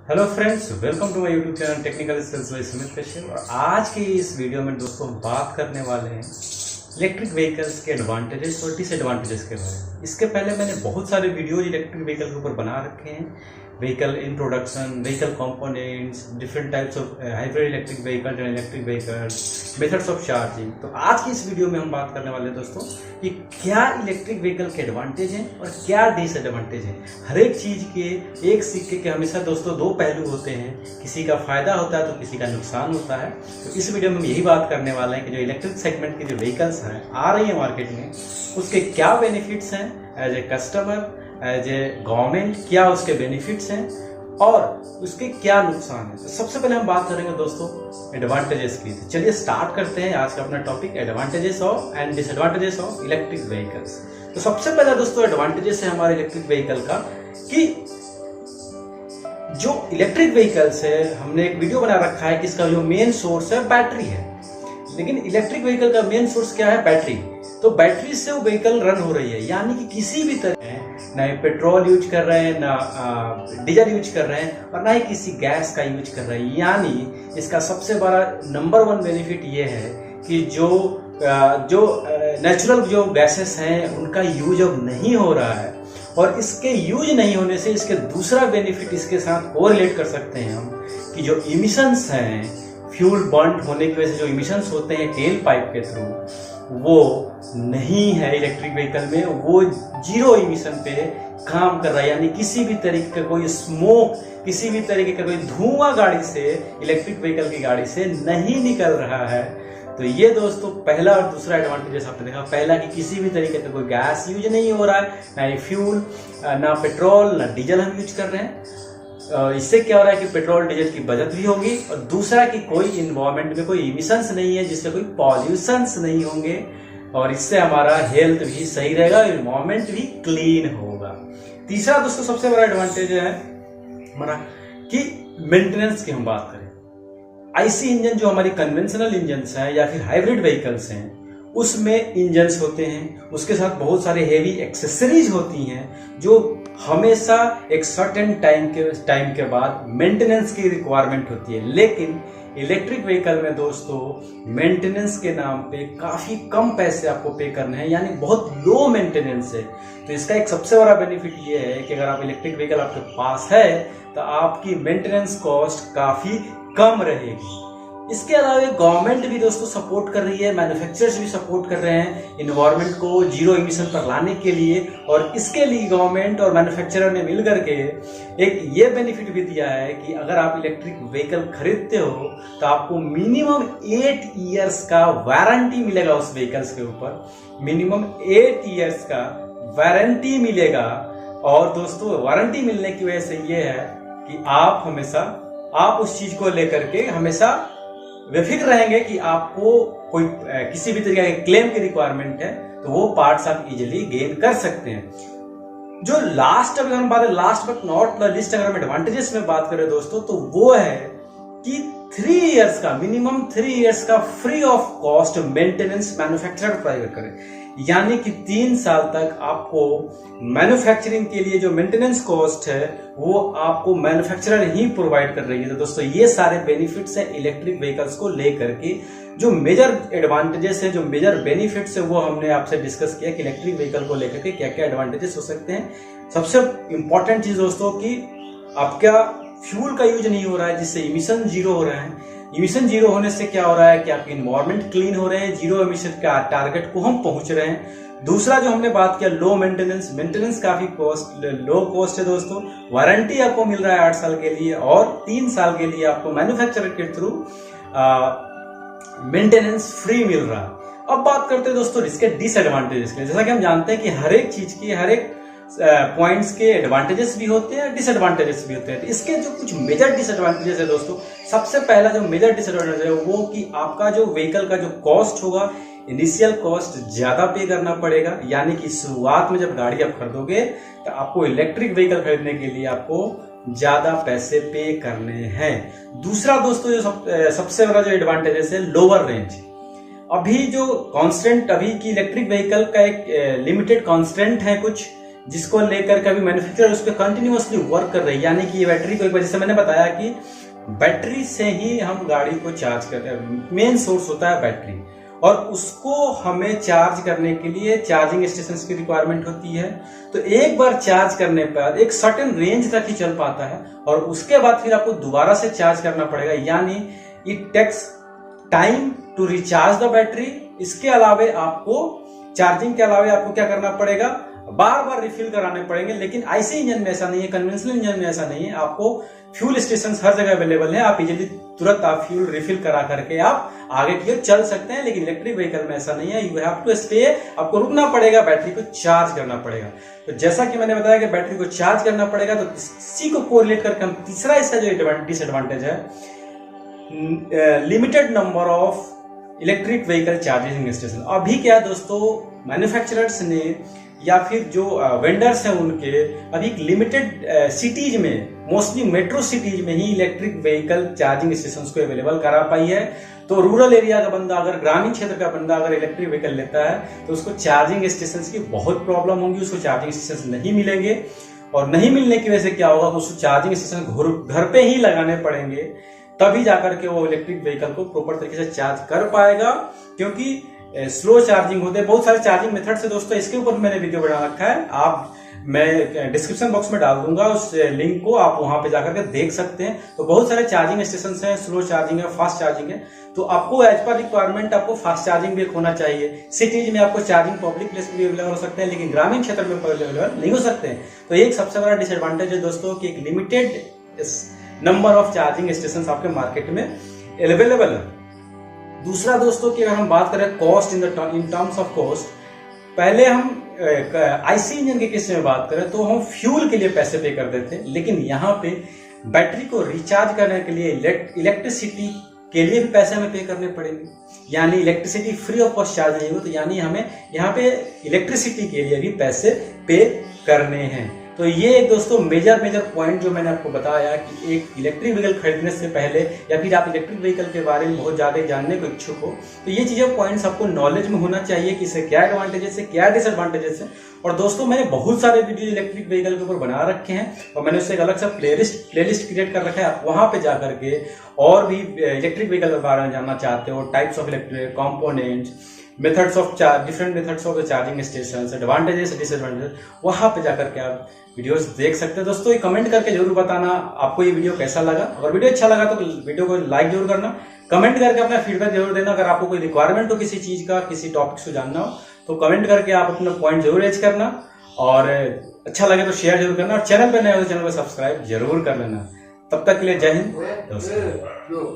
Hello friends, welcome to my YouTube channel technical skills by Sumit Kashyap. और आज के इस वीडियो में दोस्तों हम बात करने वाले हैं इलेक्ट्रिक व्हीकल्स के एडवांटेजेस और डिसएडवांटेजेस के बारे में। इसके पहले मैंने बहुत सारे वीडियोज इलेक्ट्रिक व्हीकल के ऊपर बना रखे हैं, vehicle introduction, vehicle components, different types of hybrid electric vehicle and electric vehicles, methods of charging. तो आज की इस वीडियो में हम बात करने वाले हैं दोस्तों कि क्या इलेक्ट्रिक व्हीकल के एडवांटेज हैं और क्या डिसएडवांटेज हैं। हर एक चीज के एक सिक्के के हमेशा दोस्तों दो पहलू होते हैं, किसी का फायदा होता है तो किसी का नुकसान होता है। तो इस वीडियो में हम यही बात करने वाले हैं कि जो इलेक्ट्रिक सेगमेंट की जो व्हीकल्स हैं आ रही है मार्केट में, उसके क्या बेनिफिट्स हैं as a customer, as a government, क्या उसके बेनिफिट्स हैं और उसके क्या नुकसान है। तो सबसे पहले हम बात करेंगे दोस्तों एडवांटेजेस की। तो चलिए स्टार्ट करते हैं आज का अपना topic, advantages of and disadvantages of electric vehicles. तो सबसे पहले दोस्तों एडवांटेजेस है हमारे इलेक्ट्रिक व्हीकल का कि जो इलेक्ट्रिक व्हीकल्स है, हमने एक वीडियो बना रखा है कि इसका जो मेन सोर्स है बैटरी है। लेकिन इलेक्ट्रिक व्हीकल का मेन सोर्स क्या है? बैटरी। तो बैटरी से वो व्हीकल रन हो रही है, यानी कि किसी भी तरह ना पेट्रोल यूज कर रहे हैं, ना डीजल यूज कर रहे हैं और ना ही किसी गैस का यूज कर रहे हैं। यानी इसका सबसे बड़ा नंबर वन बेनिफिट ये है कि जो नेचुरल जो गैसेस हैं उनका यूज अब नहीं हो रहा है। और इसके यूज नहीं होने से इसके दूसरा बेनिफिट इसके साथ और रिलेट कर सकते हैं हम कि जो इमिशंस हैं, फ्यूल बर्न होने की वजह से जो इमिशंस होते हैं टेल पाइप के थ्रू, वो नहीं है इलेक्ट्रिक व्हीकल में। वो जीरो इमिशन पे काम कर रहा है, यानी किसी भी तरीके का कोई स्मोक, किसी भी तरीके का कोई धुआं गाड़ी से, इलेक्ट्रिक व्हीकल की गाड़ी से नहीं निकल रहा है। तो ये दोस्तों पहला और दूसरा एडवांटेज आपने देखा। पहला कि किसी भी तरीके का कोई गैस यूज नहीं हो रहा है, ना ही फ्यूल, ना पेट्रोल, ना डीजल हम यूज कर रहे हैं। इससे क्या हो रहा है कि पेट्रोल डीजल की बचत भी होगी और दूसरा कि कोई इन्वायरमेंट में कोई इमिशंस नहीं है, जिससे कोई पॉल्यूशंस नहीं होंगे और इससे हमारा हेल्थ भी सही रहेगा, इन्वायरमेंट भी क्लीन होगा। तीसरा दोस्तों सबसे बड़ा एडवांटेज है हमारा कि मेंटेनेंस की हम बात करें। आईसी इंजन जो हमारी कन्वेंशनल इंजन्स हैं या फिर हाइब्रिड व्हीकल्स हैं, उसमें इंजन्स होते हैं, उसके साथ बहुत सारे हेवी एक्सेसरीज होती हैं जो हमेशा एक सर्टेन टाइम के बाद मेंटेनेंस की रिक्वायरमेंट होती है। लेकिन इलेक्ट्रिक व्हीकल में दोस्तों मेंटेनेंस के नाम पे काफी कम पैसे आपको पे करने हैं, यानी बहुत लो मेंटेनेंस है। तो इसका एक सबसे बड़ा बेनिफिट ये है कि अगर आप इलेक्ट्रिक व्हीकल आपके पास है तो आपकी मेंटेनेंस कॉस्ट काफी कम रहेगी। इसके अलावा गवर्नमेंट भी दोस्तों सपोर्ट कर रही है, मैन्युफैक्चरर्स भी सपोर्ट कर रहे हैं इन्वायरमेंट को जीरो इमिशन पर लाने के लिए। और इसके लिए गवर्नमेंट और मैन्युफैक्चरर ने मिलकर के एक ये बेनिफिट भी दिया है कि अगर आप इलेक्ट्रिक व्हीकल खरीदते हो तो आपको मिनिमम 8 ईयर्स का वारंटी मिलेगा उस व्हीकल्स के ऊपर। मिनिमम 8 ईयर्स का वारंटी मिलेगा। और दोस्तों वारंटी मिलने की वजह से ये है कि आप उस चीज को लेकर के हमेशा बेफिक्र रहेंगे कि आपको कोई किसी भी तरीके के क्लेम की रिक्वायरमेंट है तो वो पार्ट्स आप इजीली गेन कर सकते हैं। जो लास्ट अगर हम बात लास्ट बट नॉट लिस्ट अगर हम एडवांटेजेस में बात करें दोस्तों, तो वो है कि 3 इयर्स का, मिनिमम 3 इयर्स का free of cost maintenance manufacturer provide करें। यानी कि 3 साल तक आपको मैन्युफैक्चरिंग के लिए जो मेंटेनेंस कॉस्ट है वो आपको मैन्युफैक्चरर ही प्रोवाइड कर रही है। तो दोस्तों ये सारे बेनिफिट्स हैं इलेक्ट्रिक व्हीकल्स को लेकर के। जो मेजर एडवांटेजेस है, जो मेजर बेनिफिट्स है, वो हमने आपसे डिस्कस किया कि इलेक्ट्रिक व्हीकल को लेकर के क्या क्या एडवांटेजेस हो सकते हैं। सबसे इंपॉर्टेंट चीज दोस्तों कि आपका फ्यूल का यूज नहीं हो रहा है, जिससे इमिशन जीरो हो रहा है। इमिशन जीरो होने से क्या हो रहा है कि आपके इन्वायरमेंट क्लीन हो रहे हैं, जीरो इमिशन का टारगेट को हम पहुंच रहे हैं। दूसरा जो हमने बात किया लो मेंटेनेंस काफी लो कॉस्ट है दोस्तों। वारंटी आपको मिल रहा है 8 साल के लिए और 3 साल के लिए आपको मैन्युफैक्चरर के थ्रू मेंटेनेंस फ्री मिल रहा है। अब बात करते हैं दोस्तों इसके डिसएडवांटेजेस के। जैसा कि हम जानते हैं कि हर एक चीज की, हर एक पॉइंट्स के एडवांटेजेस भी होते हैं, डिसएडवांटेजेस भी होते हैं। तो इसके जो कुछ मेजर डिसएडवांटेजेस है दोस्तों, सबसे पहला जो मेजर डिसएडवांटेज है वो कि आपका जो व्हीकल का जो कॉस्ट होगा, इनिशियल कॉस्ट ज्यादा पे करना पड़ेगा। यानी कि शुरुआत में जब गाड़ी आप खरीदोगे तो आपको इलेक्ट्रिक व्हीकल खरीदने के लिए आपको ज्यादा पैसे पे करने हैं। दूसरा दोस्तों जो सबसे बड़ा जो एडवांटेजेस है, लोअर रेंज। अभी जो कांस्टेंट, अभी की इलेक्ट्रिक व्हीकल का एक लिमिटेड कांस्टेंट है कुछ जिसको लेकर कभी मैन्युफैक्चरर उस पर कंटिन्यूअसली वर्क कर रही है। यानी कि ये बैटरी को, एक वजह से मैंने बताया कि बैटरी से ही हम गाड़ी को चार्ज करते हैं, मेन सोर्स होता है बैटरी, और उसको हमें चार्ज करने के लिए चार्जिंग स्टेशन की रिक्वायरमेंट होती है। तो एक बार चार्ज करने पर एक सर्टेन रेंज तक ही चल पाता है, और उसके बाद फिर आपको दोबारा से चार्ज करना पड़ेगा। यानी it takes time to recharge the battery. इसके अलावे आपको चार्जिंग के अलावे आपको क्या करना पड़ेगा, बार बार रिफिल कराने पड़ेंगे। लेकिन ऐसे इंजन में ऐसा नहीं है, कन्वेंशनल इंजन में ऐसा नहीं है। आपको फ्यूल स्टेशन हर जगह अवेलेबल है, आप इजीली तुरंत आप फ्यूल रिफिल करा करके आप आगे की ओर चल सकते हैं। लेकिन इलेक्ट्रिक व्हीकल में ऐसा नहीं है, यू हैव टू स्टे, आपको रुकना पड़ेगा, बैटरी को चार्ज करना पड़ेगा। तो जैसा कि मैंने बताया कि बैटरी को चार्ज करना पड़ेगा, तो इसी को कोरिलेट करके हम तीसरा इसका जो डिसएडवांटेज है, limited number of electric vehicle charging station. अभी क्या दोस्तों, मैन्युफैक्चरर्स ने या फिर जो वेंडर्स हैं उनके अभी लिमिटेड सिटीज में, मोस्टली मेट्रो सिटीज में ही इलेक्ट्रिक व्हीकल चार्जिंग स्टेशन को अवेलेबल करा पाई है। तो रूरल एरिया का बंदा, अगर ग्रामीण क्षेत्र का बंदा अगर इलेक्ट्रिक व्हीकल लेता है तो उसको चार्जिंग स्टेशन की बहुत प्रॉब्लम होगी, उसको चार्जिंग स्टेशन नहीं मिलेंगे। और नहीं मिलने की वजह से क्या होगा, उसको चार्जिंग स्टेशन घर पे ही लगाने पड़ेंगे, तभी जाकर के वो इलेक्ट्रिक व्हीकल को प्रॉपर तरीके से चार्ज कर पाएगा। क्योंकि स्लो चार्जिंग होते हैं, बहुत सारे चार्जिंग मेथड से दोस्तों, इसके ऊपर मैंने वीडियो बना रखा है, मैं डिस्क्रिप्शन बॉक्स में डाल दूंगा उस लिंक को, आप वहां पे जाकर के देख सकते हैं। तो बहुत सारे चार्जिंग स्टेशन हैं, स्लो चार्जिंग है, फास्ट चार्जिंग है। तो आपको एज पर रिक्वायरमेंट आपको फास्ट चार्जिंग भी होना चाहिए। सिटीज में आपको चार्जिंग पब्लिक प्लेस में भी अवेलेबल हो सकते हैं, लेकिन ग्रामीण क्षेत्र में अवेलेबल नहीं हो सकते हैं। तो एक सबसे बड़ा डिसएडवांटेज है दोस्तों कि एक limited number of charging station आपके मार्केट में अवेलेबल है। दूसरा दोस्तों कि अगर हम बात करें cost in terms of cost, पहले हम आईसी इंजन के केस में बात करें तो हम फ्यूल के लिए पैसे पे करते थे, लेकिन यहाँ पे बैटरी को रिचार्ज करने के लिए इलेक्ट्रिसिटी के लिए भी पैसे हमें पे करने पड़ेंगे। यानी electricity free of cost charge नहीं हो, तो यानी हमें यहाँ पे इलेक्ट्रिसिटी के लिए भी पैसे पे करने हैं। तो ये एक दोस्तों मेजर पॉइंट जो मैंने आपको बताया कि एक इलेक्ट्रिक व्हीकल खरीदने से पहले, या फिर आप इलेक्ट्रिक व्हीकल के बारे में बहुत ज्यादा जानने को इच्छुक हो, तो ये चीजें पॉइंट्स आपको नॉलेज में होना चाहिए कि इससे क्या एडवांटेजेस है, क्या डिसएडवांटेजेस है। और दोस्तों मैंने बहुत सारे वीडियो इलेक्ट्रिक व्हीकल के ऊपर बना रखे हैं, और मैंने उससे एक अलग सा प्लेलिस्ट क्रिएट कर रखा है। आप वहां पे जाकर के और भी इलेक्ट्रिक व्हीकल के बारे में जानना चाहते हो, types of electric components, methods of different methods of charging station, advantages disadvantages, वहां पे जाकर के आप वीडियोस देख सकते हैं। दोस्तों ये कमेंट करके जरूर बताना आपको ये वीडियो कैसा लगा। अगर वीडियो अच्छा लगा तो वीडियो को लाइक जरूर करना, कमेंट करके अपना फीडबैक जरूर देना। अगर आपको कोई रिक्वायरमेंट हो किसी चीज का, किसी टॉपिक को जानना हो, तो कमेंट करके आप अपना पॉइंट जरूर रेज करना, और अच्छा लगे तो शेयर जरूर करना, और चैनल पर नए हो तो चैनल को सब्सक्राइब जरूर कर लेना। तब तक के लिए जय हिंद दोस्तों।